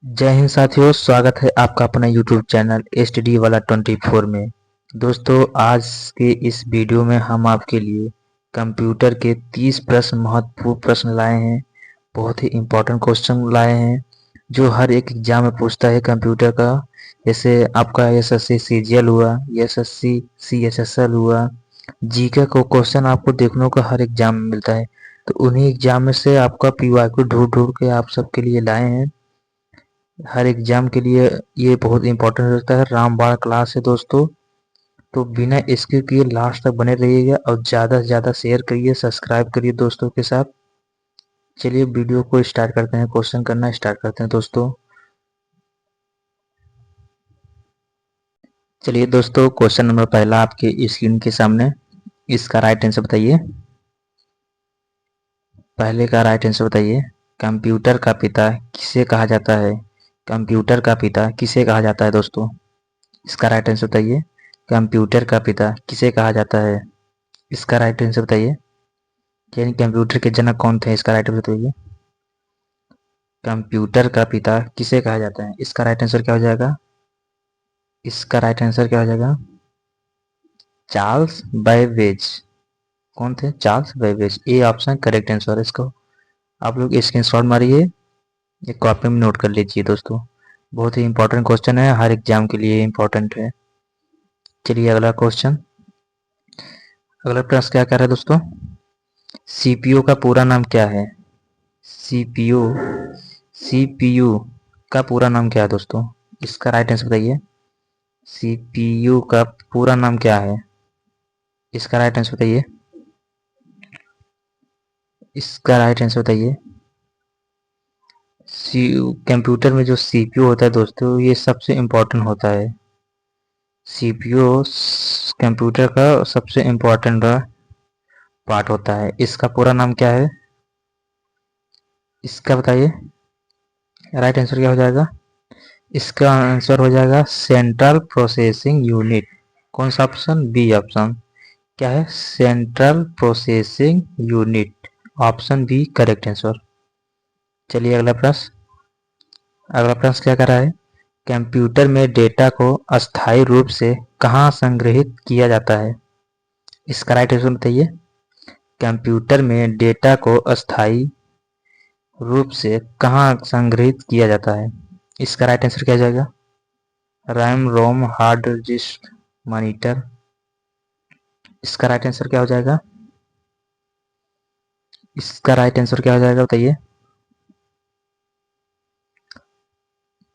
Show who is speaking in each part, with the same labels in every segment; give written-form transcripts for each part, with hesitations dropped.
Speaker 1: जय हिंद साथियों, स्वागत है आपका अपना यूट्यूब चैनल एसटीडी वाला 24 में। दोस्तों, आज के इस वीडियो में हम आपके लिए कंप्यूटर के 30 प्रश्न महत्वपूर्ण प्रश्न लाए हैं। बहुत ही इम्पोर्टेंट क्वेश्चन लाए हैं जो हर एक एग्जाम में पूछता है कंप्यूटर का। जैसे आपका एसएससी सीजीएल हुआ, एसएससी सीएचएसएल हुआ, जीके को क्वेश्चन आपको देखने को हर एग्जाम में मिलता है। तो उन्हीं एग्जाम में से आपका पीवाईक्यू ढूंढ ढूंढ के आप सबके लिए लाए हैं। हर एग्जाम के लिए ये बहुत इंपॉर्टेंट रहता है। रामबाण क्लास है दोस्तों, तो बिना स्किप किए लास्ट तक बने रहिएगा और ज़्यादा से ज़्यादा शेयर करिए, सब्सक्राइब करिए दोस्तों के साथ। चलिए वीडियो को स्टार्ट करते हैं, क्वेश्चन करना स्टार्ट करते हैं दोस्तों। चलिए दोस्तों, क्वेश्चन नंबर पहला आपके स्क्रीन के सामने। इसका राइट आंसर बताइए। पहले का राइट आंसर बताइए। कंप्यूटर का पिता किसे कहा जाता है? कंप्यूटर का पिता किसे कहा जाता है दोस्तों? इसका राइट आंसर बताइए। कंप्यूटर का पिता किसे कहा जाता है? इसका राइट आंसर बताइए। यानी कंप्यूटर के जनक कौन थे? इसका राइट आंसर बताइए। कंप्यूटर का पिता किसे कहा जाता है? इसका राइट आंसर क्या हो जाएगा? इसका राइट आंसर क्या हो जाएगा? Charles Babbage. कौन थे? Charles Babbage. A option correct answer है। इसको आप लोग स्क्रीनशॉट मारिए, एक कॉपी में नोट कर लीजिए दोस्तों। बहुत ही इंपॉर्टेंट क्वेश्चन है, हर एग्जाम के लिए इंपॉर्टेंट है। चलिए अगला क्वेश्चन। अगला प्रश्न क्या कर रहा है दोस्तों? सीपीयू का पूरा नाम क्या है? सीपीयू सीपीयू का पूरा नाम क्या है दोस्तों? इसका राइट आंसर बताइए। सीपीयू का पूरा नाम क्या है? इसका राइट आंसर बताइए। इसका राइट आंसर बताइए। कंप्यूटर में जो सीपीयू होता है दोस्तों, ये सबसे इम्पोर्टेंट होता है। सीपीयू कंप्यूटर का सबसे इम्पोर्टेंट पार्ट होता है। इसका पूरा नाम क्या है? इसका बताइए। राइट आंसर क्या हो जाएगा? इसका आंसर हो जाएगा सेंट्रल प्रोसेसिंग यूनिट। कौन सा ऑप्शन? B option. क्या है? Central processing unit. Option B correct answer. चलिए अगला प्रश्न। अगला प्रश्न क्या कर रहा है? कंप्यूटर में डेटा को अस्थायी रूप से कहाँ संग्रहित किया जाता है? इसका राइट आंसर बताइए। कंप्यूटर में डेटा को अस्थायी रूप से कहाँ संग्रहित किया जाता है? इसका राइट आंसर क्या जाएगा? रैम, रोम, हार्ड डिस्क, मॉनिटर। इसका राइट आंसर क्या हो जाएगा? इसका राइट आंसर क्या हो जाएगा बताइए।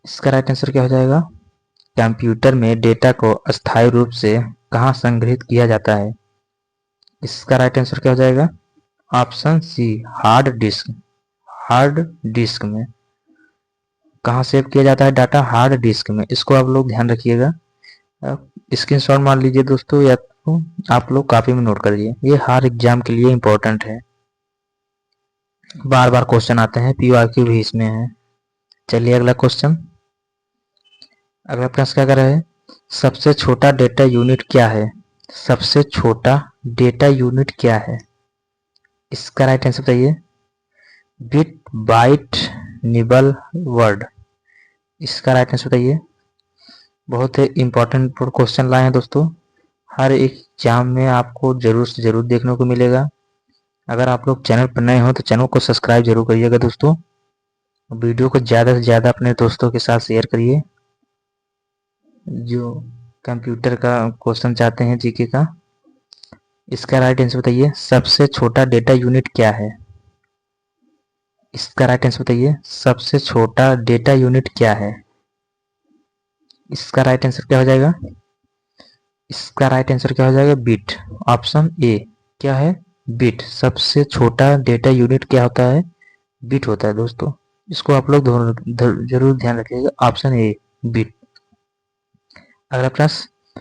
Speaker 1: इसका राइट आंसर क्या हो जाएगा? कंप्यूटर में डेटा को अस्थायी रूप से कहाँ संग्रहित किया जाता है? इसका राइट आंसर क्या हो जाएगा? Option C hard disk. Hard disk में कहाँ सेव किया जाता है डाटा? हार्ड डिस्क में। इसको आप लोग ध्यान रखिएगा, स्क्रीनशॉट मार लीजिए दोस्तों, या तो आप लोग कॉपी में नोट कर लीजिए। ये हर एग्जाम के लिए इंपॉर्टेंट है, बार बार क्वेश्चन आते हैं, पीवाईक्यू भी इसमें है। चलिए अगला क्वेश्चन। अगला प्रश्न क्या कर रहा है? सबसे छोटा डेटा यूनिट क्या है? सबसे छोटा डेटा यूनिट क्या है? इसका राइट आंसर बताइए। Bit, byte, nibble, word. इसका राइट आंसर बताइए। बहुत ही इंपॉर्टेंट क्वेश्चन लाए हैं दोस्तों, हर एक एग्जाम में आपको जरूर से जरूर देखने को मिलेगा। अगर आप लोग चैनल पर नए हो तो चैनल को सब्सक्राइब जरूर करिएगा दोस्तों। वीडियो को ज़्यादा से ज़्यादा अपने दोस्तों के साथ शेयर करिए जो कंप्यूटर का क्वेश्चन चाहते हैं, जीके का। इसका राइट आंसर बताइए। सबसे छोटा डेटा यूनिट क्या है? इसका राइट आंसर बताइए। सबसे छोटा डेटा यूनिट क्या है? इसका राइट आंसर क्या हो जाएगा? इसका राइट आंसर क्या हो जाएगा? बिट। Option A. क्या है? बिट। सबसे छोटा डेटा यूनिट क्या होता है? बिट होता है दोस्तों। इसको आप लोग जरूर ध्यान रखिएगा। Option A bit. अगला प्रश्न।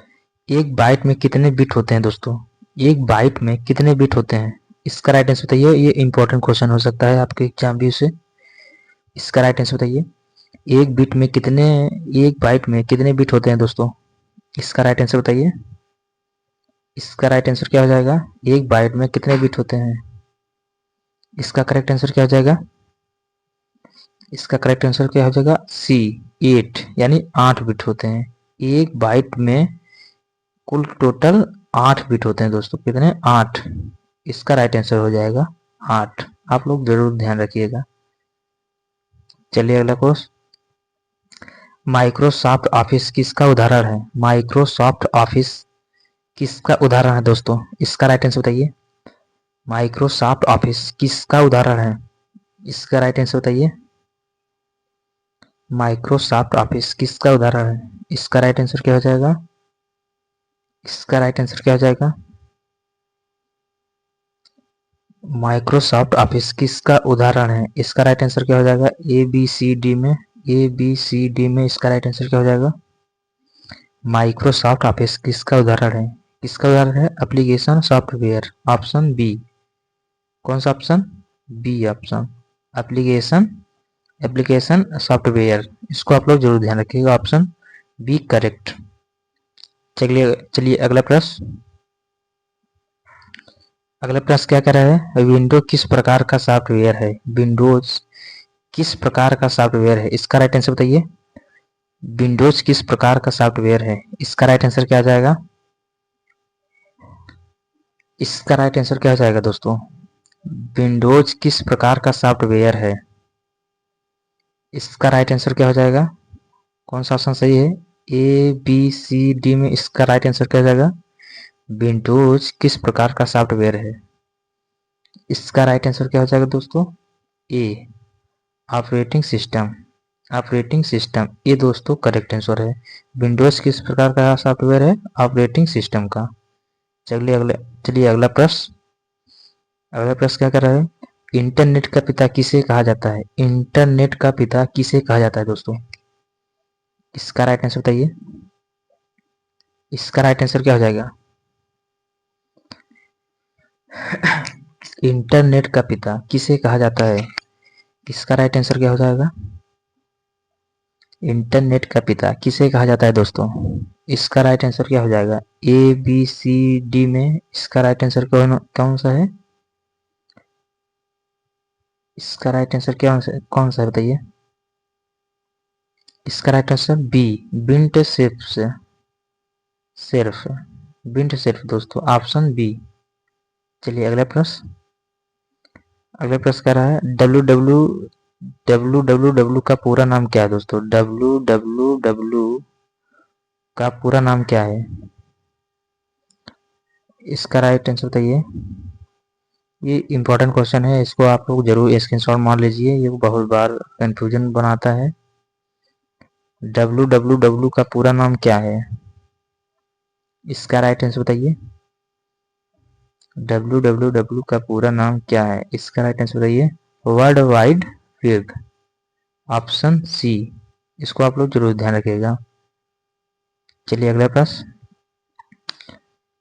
Speaker 1: एक बाइट में कितने बिट होते हैं दोस्तों? एक बाइट में कितने बिट होते हैं? इसका राइट आंसर बताइए। ये इंपॉर्टेंट क्वेश्चन हो सकता है आपके एग्जाम व्यू से। इसका राइट आंसर बताइए। एक बिट में कितने एक बाइट में कितने बिट होते हैं दोस्तों? इसका राइट आंसर बताइए। इसका राइट आंसर क्या हो जाएगा? एक बाइट में कितने बिट होते हैं? इसका करेक्ट आंसर क्या हो जाएगा? इसका करेक्ट आंसर क्या हो जाएगा? सी, 8, यानी 8 बिट होते हैं। एक बाइट में कुल टोटल 8 बिट होते हैं दोस्तों। कितने? 8। इसका राइट आंसर हो जाएगा 8। आप लोग जरूर ध्यान रखिएगा। चलिए अगला क्वेश्चन। माइक्रोसॉफ्ट ऑफिस किसका उदाहरण है? माइक्रोसॉफ्ट ऑफिस किसका उदाहरण है दोस्तों? इसका राइट आंसर बताइए। माइक्रोसॉफ्ट ऑफिस किसका उदाहरण है? इसका राइट आंसर बताइए। माइक्रोसॉफ्ट ऑफिस किसका उदाहरण है? इसका राइट आंसर क्या हो जाएगा? इसका राइट आंसर क्या हो जाएगा? माइक्रोसॉफ्ट ऑफिस किसका उदाहरण है? इसका राइट आंसर क्या हो जाएगा? ए बी सी डी में, ए बी सी डी में इसका राइट आंसर क्या हो जाएगा? माइक्रोसॉफ्ट ऑफिस किसका उदाहरण है? किसका उदाहरण है? Application software. Option B. कौन सा option? B option. Application, application software. इसको आप लोग जरूर ध्यान रखिएगा। Option B correct. चलिए चलिए अगला प्रश्न। अगला प्रश्न क्या कह रहा है? विंडो किस प्रकार का सॉफ्टवेयर है? विंडोज किस प्रकार का सॉफ्टवेयर है? इसका राइट आंसर बताइए। विंडोज किस प्रकार का सॉफ्टवेयर है? इसका राइट आंसर क्या आ जाएगा? इसका राइट आंसर क्या हो जाएगा दोस्तों? विंडोज किस प्रकार का सॉफ्टवेयर है? इसका राइट आंसर क्या हो जाएगा? कौन सा ऑप्शन सही है? ए बी सी डी में इसका राइट आंसर क्या हो जाएगा? विंडोज किस प्रकार का सॉफ्टवेयर है? इसका राइट आंसर क्या हो जाएगा दोस्तों? ए, ऑपरेटिंग सिस्टम। ऑपरेटिंग सिस्टम, ये दोस्तों करेक्ट आंसर है। विंडोज किस प्रकार का सॉफ्टवेयर है? ऑपरेटिंग सिस्टम का। चलिए अगला प्रश्न। अगला प्रश्न क्या कर रहा है? इंटरनेट का पिता किसे कहा जाता है? इंटरनेट का पिता किसे कहा जाता है दोस्तों? इसका राइट आंसर बताइए। इसका राइट आंसर क्या हो जाएगा? इंटरनेट का पिता किसे कहा जाता है? इसका राइट आंसर क्या हो जाएगा? इंटरनेट का पिता किसे कहा जाता है दोस्तों? इसका राइट आंसर क्या हो जाएगा? ए बी सी डी में इसका राइट आंसर कौन सा है? इसका राइट आंसर कौन सा है बताइए। इसका राइट आंसर बी, बिंट सिर्फ से, सिर्फ, बिंट सिर्फ दोस्तों। Option B. चलिए अगला प्रश्न। अगला प्रश्न कह रहा है W W W W W का पूरा नाम क्या है दोस्तों? डब्ल्यू डब्ल्यू डब्ल्यू का पूरा नाम क्या है? इसका राइट आंसर बताइए। ये इंपॉर्टेंट क्वेश्चन है, इसको आप लोग जरूर स्क्रीनशॉट मार लीजिए। ये बहुत बार कंफ्यूजन बनाता है। डब्ल्यू डब्ल्यू डब्ल्यू का पूरा नाम क्या है? इसका राइट आंसर बताइए। डब्ल्यू डब्ल्यू डब्ल्यू का पूरा नाम क्या है? इसका राइट आंसर बताइए। World wide web. Option C. इसको आप लोग जरूर ध्यान रखिएगा। चलिए अगला प्रश्न।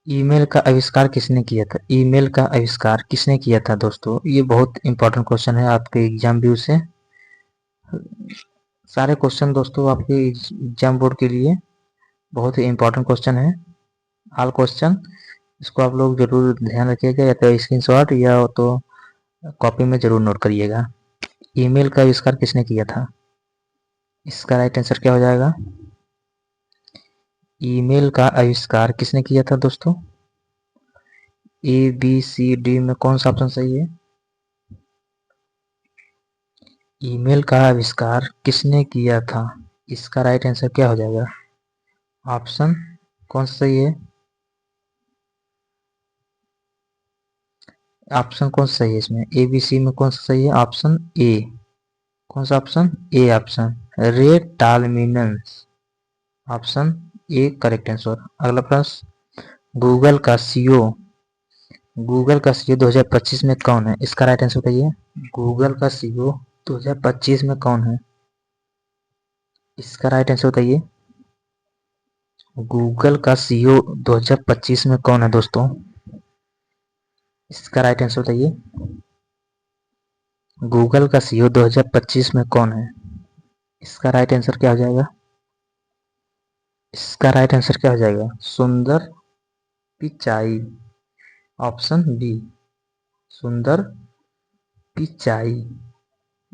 Speaker 1: ईमेल का आविष्कार किसने किया था? ईमेल का आविष्कार किसने किया था दोस्तों? ये बहुत इंपॉर्टेंट क्वेश्चन है आपके एग्जाम व्यू से। सारे क्वेश्चन दोस्तों आपके एग्जाम बोर्ड के लिए बहुत ही इंपॉर्टेंट क्वेश्चन है। ऑल क्वेश्चन, इसको आप लोग जरूर ध्यान रखिएगा, या तो स्क्रीनशॉट या तो कॉपी में जरूर नोट करिएगा। ईमेल का आविष्कार किसने किया था? इसका राइट आंसर क्या हो जाएगा? ईमेल का आविष्कार किसने किया था दोस्तों? ए बी सी डी में कौन सा ऑप्शन सही है? ईमेल का आविष्कार किसने किया था? इसका राइट आंसर क्या हो जाएगा? ऑप्शन कौन सा सही है? ऑप्शन कौन सा सही है इसमें? ए बी सी में कौन सा सही है? Option A. कौन सा ऑप्शन? ए ऑप्शन, रे टालमिनस। Option A correct answer. अगला प्रश्न। गूगल का सीईओ, गूगल का सीईओ 2025 में कौन है? इसका राइट आंसर बताइए। गूगल का सीईओ 2025 में कौन है? इसका राइट आंसर बताइए। गूगल का सीईओ 2025 में कौन है दोस्तों? इसका राइट आंसर बताइए। गूगल का सीईओ 2025 में कौन है? इसका राइट आंसर क्या हो जाएगा? इसका राइट आंसर क्या हो जाएगा? सुंदर पिचाई। ऑप्शन बी, सुंदर पिचाई।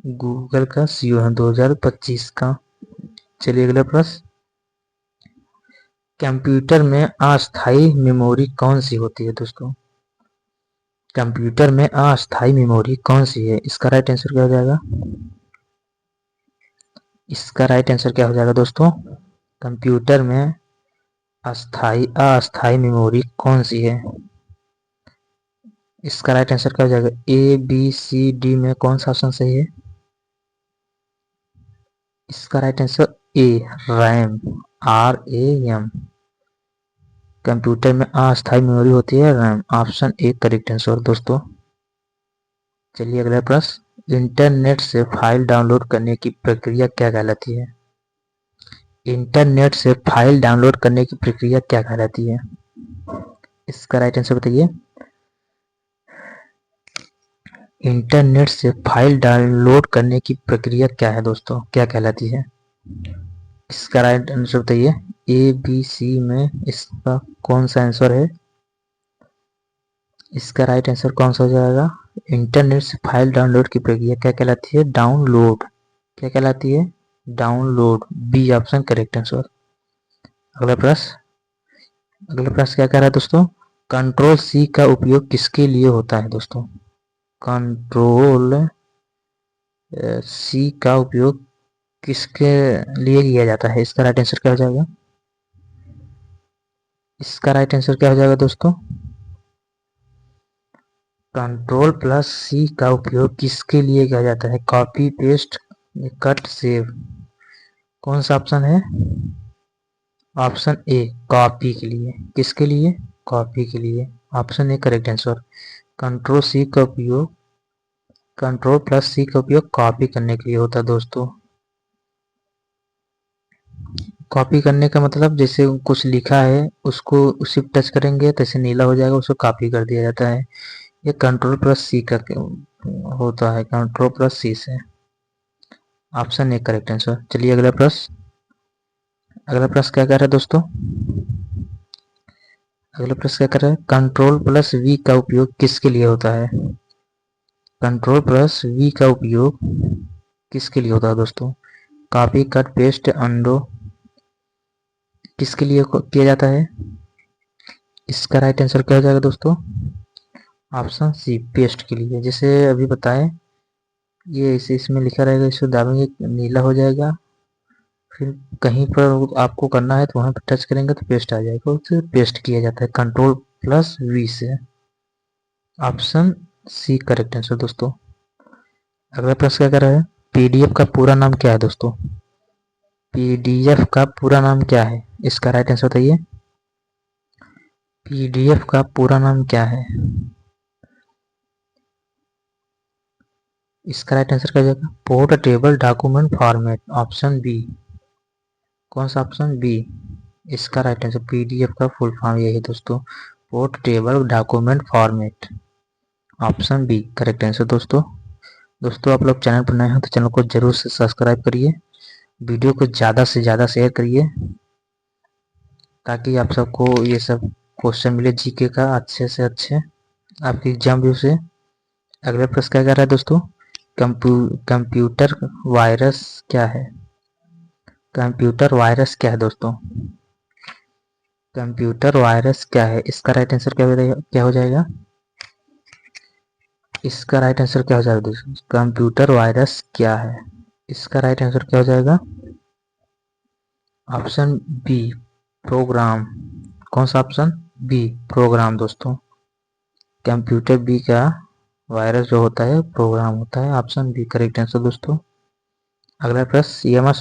Speaker 1: गूगल का सीईओ है 2025 का। चलिए अगला प्रश्न, कंप्यूटर में अस्थायी मेमोरी कौन सी होती है दोस्तों? कंप्यूटर में अस्थायी मेमोरी कौन सी है? इसका राइट आंसर क्या हो जाएगा? इसका राइट आंसर क्या हो जाएगा दोस्तों? कंप्यूटर में अस्थायी मेमोरी कौन सी है? इसका राइट आंसर क्या हो जाएगा? ए बी सी डी में कौन सा ऑप्शन सही है? इसका right answer A, RAM, RAM। Computer में अस्थायी मेमोरी होती है RAM. Option A correct answer दोस्तों। चलिए अगला प्रश्न, इंटरनेट से फाइल डाउनलोड करने की प्रक्रिया क्या कहलाती है? इंटरनेट से फाइल डाउनलोड करने की प्रक्रिया क्या कहलाती है? इसका राइट आंसर बताइए। इंटरनेट से फाइल डाउनलोड करने की प्रक्रिया क्या है दोस्तों, क्या कहलाती है? इसका राइट आंसर बताइए। ए बी सी में इसका कौन सा आंसर है? इसका राइट आंसर कौन सा हो जाएगा? इंटरनेट से फाइल डाउनलोड की प्रक्रिया क्या कहलाती है? डाउनलोड। क्या कहलाती है? Download. B option correct answer. अगला प्रश्न क्या कह रहा है दोस्तों? कंट्रोल सी का उपयोग किसके लिए होता है दोस्तों? कंट्रोल सी का उपयोग किसके लिए किया जाता है? इसका राइट आंसर क्या हो जाएगा? इसका राइट आंसर क्या हो जाएगा दोस्तों? कंट्रोल प्लस सी का उपयोग किसके लिए किया जाता है? Copy paste, cut, save. कौन सा ऑप्शन है? ऑप्शन ए, कॉपी के लिए। किसके लिए? कॉपी के लिए। Option A correct answer. Control plus C का उपयोग कॉपी करने के लिए होता है दोस्तों। कॉपी करने का मतलब जैसे कुछ लिखा है उसको उसी पे टच करेंगे तो ऐसे नीला हो जाएगा, उसको कॉपी कर दिया जाता है। ये कंट्रोल प्लस सी का होता है, कंट्रोल प्लस सी से। Option A correct answer. चलिए अगला प्रश्न क्या कर रहा है दोस्तों? अगला प्रश्न क्या कर रहा है? कंट्रोल प्लस वी का उपयोग किसके लिए होता है? कंट्रोल प्लस वी का उपयोग किसके लिए होता है दोस्तों? कॉपी, कट, पेस्ट, अंडो। किसके लिए किया जाता है? इसका राइट आंसर क्या हो जाएगा दोस्तों? ऑप्शन सी, पेस्ट के लिए। जैसे अभी बताएं, ये इसे इसमें लिखा रहेगा, इसको दाबेंगे नीला हो जाएगा, फिर कहीं पर आपको करना है तो वहां पर टच करेंगे तो पेस्ट आ जाएगा, उसे पेस्ट किया जाता है कंट्रोल प्लस वी से। ऑप्शन सी करेक्ट आंसर दोस्तों। अगला प्रश्न क्या कर रहा है? पीडीएफ का पूरा नाम क्या है दोस्तों? पीडीएफ का पूरा नाम क्या है? इसका राइट आंसर बताइए। पीडीएफ का पूरा नाम क्या है? इसका राइट आंसर क्या हो जाएगा? Portable document format. Option B. कौन सा ऑप्शन? बी। इसका राइट आंसर, पीडीएफ का फुल फॉर्म यही है दोस्तों, portable document format. Option B correct answer दोस्तों। दोस्तों आप लोग चैनल पर नए हैं तो चैनल को जरूर से सब्सक्राइब करिए, वीडियो को ज़्यादा से ज़्यादा शेयर करिए ताकि आप सबको ये सब क्वेश्चन मिले जीके का अच्छे से अच्छे आपकी एग्जाम व्यू से। अगला प्रश्न क्या कर रहा है दोस्तों? कंप्यूटर वायरस क्या है? कंप्यूटर वायरस क्या है दोस्तों? कंप्यूटर वायरस क्या है? इसका राइट आंसर क्या हो जाएगा? इसका राइट आंसर क्या हो जाएगा दोस्तों? कंप्यूटर वायरस क्या है? इसका राइट आंसर क्या हो जाएगा? Option B, program. कौन सा ऑप्शन? बी, प्रोग्राम दोस्तों। कंप्यूटर बी का वायरस जो होता है प्रोग्राम होता है। ऑप्शन बी करेक्ट आंसर दोस्तों। अगला प्रश्न, एमएस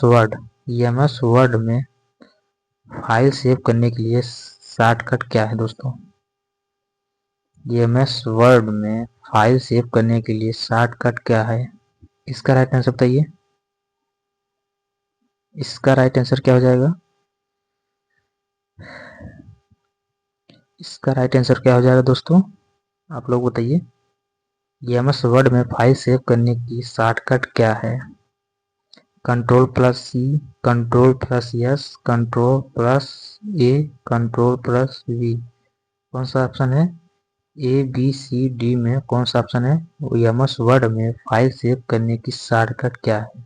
Speaker 1: वर्ड में फाइल सेव करने के लिए शॉर्टकट क्या है दोस्तों? एमएस वर्ड में फाइल सेव करने के लिए शॉर्टकट क्या है? इसका राइट आंसर बताइए। इसका राइट आंसर क्या हो जाएगा? इसका राइट आंसर क्या हो जाएगा दोस्तों? आप लोग बताइए। एमएस वर्ड में फाइल सेव करने की शॉर्टकट क्या है? Control plus C, control plus S, control plus A, control plus V. कौन सा ऑप्शन है? ABCD में कौन सा ऑप्शन है? एमएस वर्ड में फाइल सेव करने की शॉर्टकट क्या है?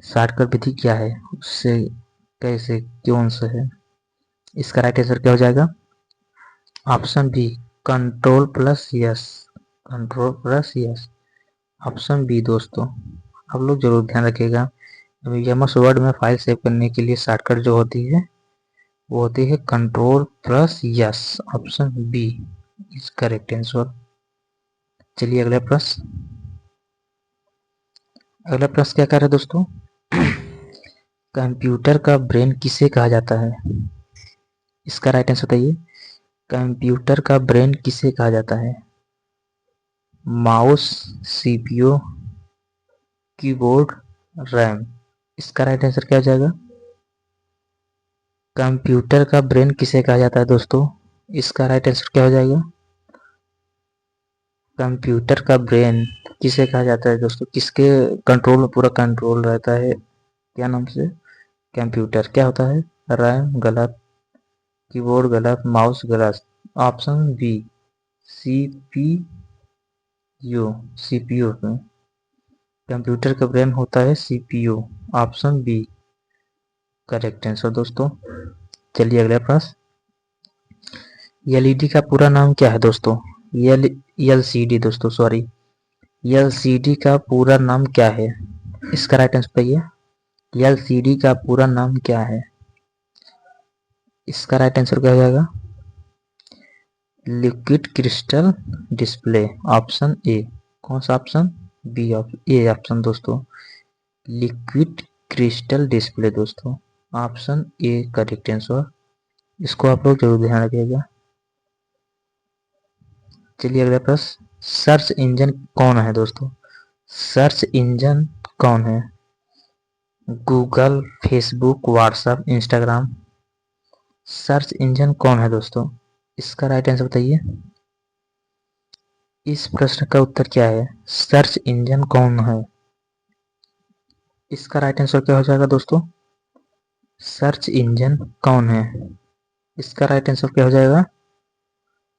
Speaker 1: शॉर्टकट विधि क्या है? उससे कैसे कौन सा है? इसका राइट आंसर क्या हो जाएगा? Option B, control plus S. Control plus S, option B दोस्तों। आप लोग जरूर ध्यान रखिएगा, एमएस वर्ड में फाइल सेव करने के लिए शॉर्टकट जो होती है वो होती है control plus S. Option B is correct answer. चलिए अगला प्रश्न। अगला प्रश्न क्या कर रहे हैं दोस्तों? कंप्यूटर का ब्रेन किसे कहा जाता है? इसका राइट आंसर बताइए। कंप्यूटर का ब्रेन किसे कहा जाता है? Mouse, CPU, keyboard, RAM. इसका राइट आंसर क्या हो जाएगा? कंप्यूटर का ब्रेन किसे कहा जाता है दोस्तों? इसका राइट आंसर क्या हो जाएगा? कंप्यूटर का ब्रेन किसे कहा जाता है दोस्तों? किसके कंट्रोल में पूरा कंट्रोल रहता है? क्या नाम से? कंप्यूटर क्या होता है? रैम गलत, कीबोर्ड गलत, माउस गलत। Option B, CPU. सीपीयू में कंप्यूटर का ब्रेन होता है CPU. Option B correct answer दोस्तों। चलिए अगला प्रश्न। एलईडी का पूरा नाम क्या है दोस्तों? एलसीडी दोस्तों, सॉरी, एलसीडी का पूरा नाम क्या है? इसका राइट आंसर बताइए। एलसीडी का पूरा नाम क्या है? इसका राइट आंसर क्या हो जाएगा? Liquid crystal display. Option A. कौन सा ऑप्शन? बी ए ऑप्शन दोस्तों, लिक्विड क्रिस्टल डिस्प्ले दोस्तों। Option A correct answer. इसको आप लोग जरूर ध्यान रखिएगा। चलिए अगला प्रश्न। सर्च इंजन कौन है दोस्तों? सर्च इंजन कौन है? Google, Facebook, WhatsApp, Instagram. Search engine कौन है दोस्तों? इसका राइट आंसर बताइए। इस प्रश्न का उत्तर क्या है? सर्च इंजन कौन है? इसका राइट आंसर क्या हो जाएगा दोस्तों? सर्च इंजन कौन है? इसका राइट आंसर क्या हो जाएगा?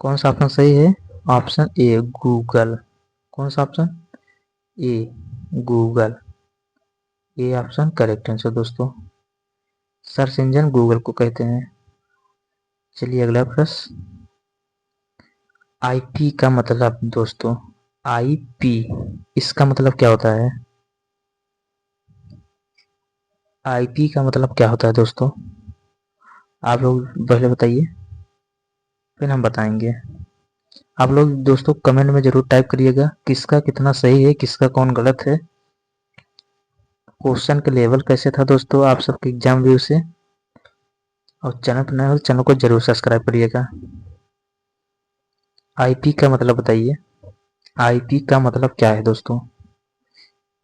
Speaker 1: कौन सा ऑप्शन सही है? ऑप्शन ए गूगल। कौन सा option? A Google. A option correct answer दोस्तों। सर्च इंजन गूगल को कहते हैं। चलिए अगला प्रश्न। आईपी का मतलब दोस्तों, आईपी इसका मतलब क्या होता है? आईपी का मतलब क्या होता है दोस्तों? आप लोग पहले बताइए, फिर हम बताएंगे। आप लोग दोस्तों कमेंट में जरूर टाइप करिएगा किसका कितना सही है, किसका कौन गलत है। क्वेश्चन का लेवल कैसे था दोस्तों आप सबके एग्जाम व्यू से? और चैनल पर नए हो चैनल को जरूर सब्सक्राइब करिएगा। आईपी का मतलब बताइए। आईपी का मतलब क्या है दोस्तों?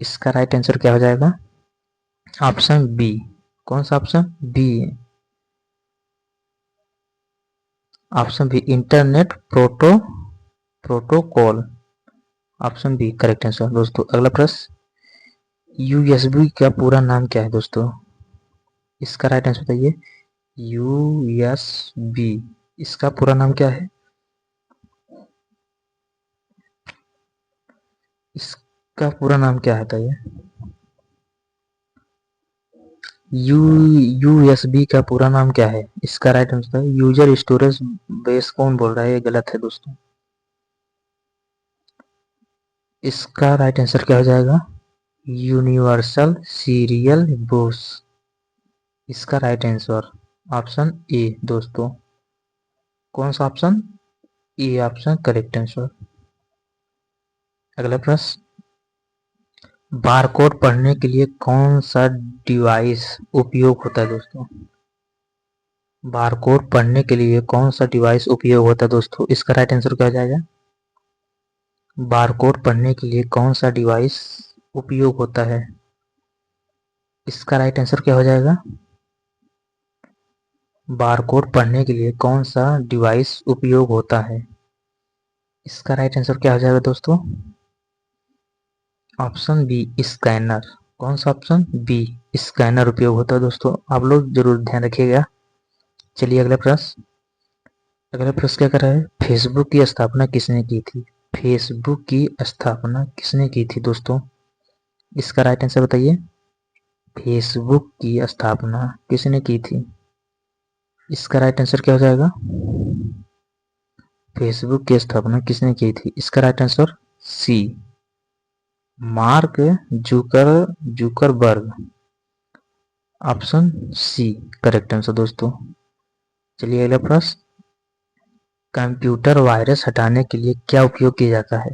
Speaker 1: इसका राइट आंसर क्या हो जाएगा? Option B. कौन सा option? B. Option B internet protocol. Option B correct answer दोस्तों। अगला प्रश्न। यूएसबी का पूरा नाम क्या है दोस्तों? इसका राइट आंसर बताइए। यूएसबी इसका पूरा नाम क्या है? इसका पूरा नाम क्या है बताइए। यूएसबी का पूरा नाम क्या है? इसका राइट आंसर है यूजर स्टोरेज बेस। कौन बोल रहा है? ये गलत है दोस्तों। इसका राइट आंसर क्या हो जाएगा? यूनिवर्सल सीरियल बस। इसका राइट आंसर ऑप्शन ए दोस्तों। कौन सा option? A option correct answer. अगला प्रश्न। बारकोड पढ़ने के लिए कौन सा डिवाइस उपयोग होता है दोस्तों? बारकोड पढ़ने के लिए कौन सा डिवाइस उपयोग होता है दोस्तों? इसका राइट आंसर क्या हो जाएगा? बारकोड पढ़ने के लिए कौन सा डिवाइस उपयोग होता है? इसका राइट आंसर क्या हो जाएगा? बारकोड पढ़ने के लिए कौन सा डिवाइस उपयोग होता है? इसका राइट आंसर क्या हो जाएगा दोस्तों? Option B scanner. कौन सा ऑप्शन? बी स्कैनर उपयोग होता है दोस्तों। आप लोग जरूर ध्यान रखिएगा। चलिए अगला प्रश्न। अगला प्रश्न क्या कर रहा है, फेसबुक की स्थापना किसने की थी। फेसबुक की स्थापना किसने की थी दोस्तों, इसका राइट आंसर बताइए। फेसबुक की स्थापना किसने की थी, इसका राइट आंसर क्या हो जाएगा। फेसबुक की स्थापना किसने की थी, इसका right answer C, Mark Zuckerberg. Option C correct answer दोस्तों। चलिए अगला प्रश्न, कंप्यूटर वायरस हटाने के लिए क्या उपयोग किया जाता है।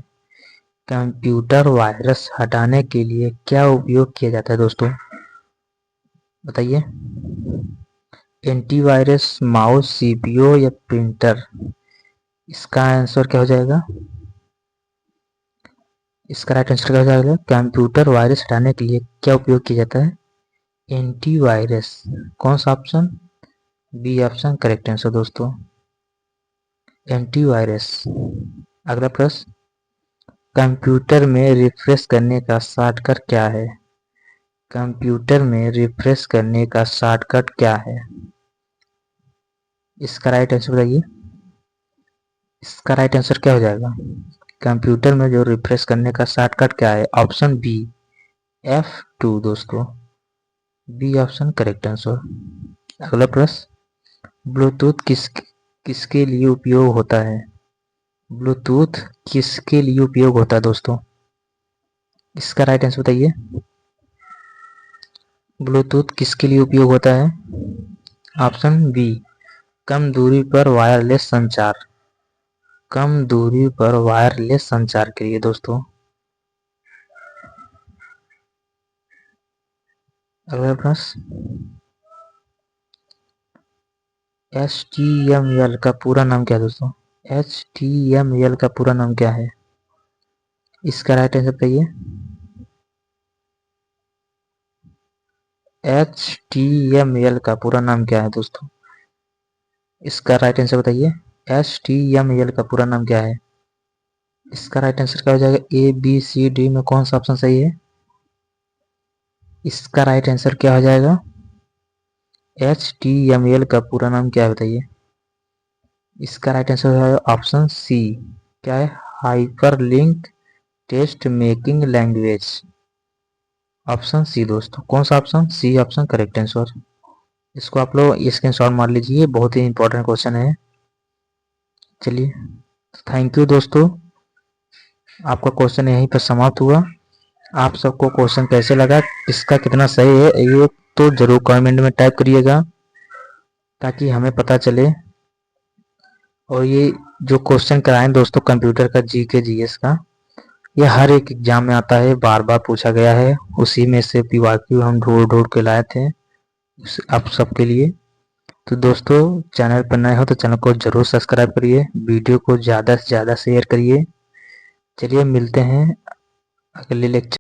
Speaker 1: कंप्यूटर वायरस हटाने के लिए क्या उपयोग किया जाता है दोस्तों, बताइए। एंटीवायरस, माउस, सीपीयू या प्रिंटर, इसका आंसर क्या हो जाएगा। इसका राइट आंसर क्या हो जाएगा, कंप्यूटर वायरस हटाने के लिए क्या उपयोग किया जाता है, एंटीवायरस। कौन सा option, B option correct answer दोस्तों, एंटीवायरस। अगला प्रश्न, कंप्यूटर में रिफ्रेश करने का शॉर्टकट क्या है। कंप्यूटर में रिफ्रेश करने का शॉर्टकट क्या है, इसका राइट आंसर बताइए। इसका राइट आंसर क्या हो जाएगा, कंप्यूटर में जो रिफ्रेश करने का शॉर्टकट क्या है, ऑप्शन बी F2 दोस्तों, बी ऑप्शन करेक्ट आंसर। अगला प्रश्न, ब्लूटूथ किसके लिए उपयोग होता है। ब्लूटूथ किसके लिए उपयोग होता है दोस्तों, इसका राइट आंसर बताइए। ब्लूटूथ किसके लिए उपयोग होता है, ऑप्शन बी, कम दूरी पर वायरलेस संचार। कम दूरी पर वायरलेस संचार के लिए दोस्तों। अगला प्रश्न, HTML का पूरा नाम क्या है दोस्तों। HTML का पूरा नाम क्या है, इसका राइट आंसर बताइए। HTML का पूरा नाम क्या है दोस्तों, इसका राइट आंसर बताइए। HTML का पूरा नाम क्या है, इसका राइट आंसर क्या हो जाएगा। ABCD में कौन सा ऑप्शन सही है, इसका राइट आंसर क्या हो जाएगा। HTML का पूरा नाम क्या है बताइए, इसका राइट आंसर है ऑप्शन सी, क्या है, hyperlink text making language. Option C दोस्तों, कौन सा option, C option correct answer. इसको आप लोग स्क्रीनशॉट मार लीजिए, बहुत ही इंपॉर्टेंट क्वेश्चन है। चलिए थैंक यू दोस्तों, आपका क्वेश्चन यहीं पर समाप्त हुआ। आप सबको क्वेश्चन कैसे लगा, किसका कितना सही है, ये तो जरूर कमेंट में टाइप करिएगा ताकि हमें पता चले। और ये जो क्वेश्चन कराएं दोस्तों कंप्यूटर का GK GS का, ये हर एक एग्जाम में आता है, बार बार पूछा गया है, उसी में से PYQ हम ढूंढ ढूंढ के लाए थे आप सबके लिए। तो दोस्तों चैनल पर नए हो तो चैनल को जरूर सब्सक्राइब करिए, वीडियो को ज़्यादा से ज़्यादा शेयर करिए। चलिए मिलते हैं अगले लेक्चर।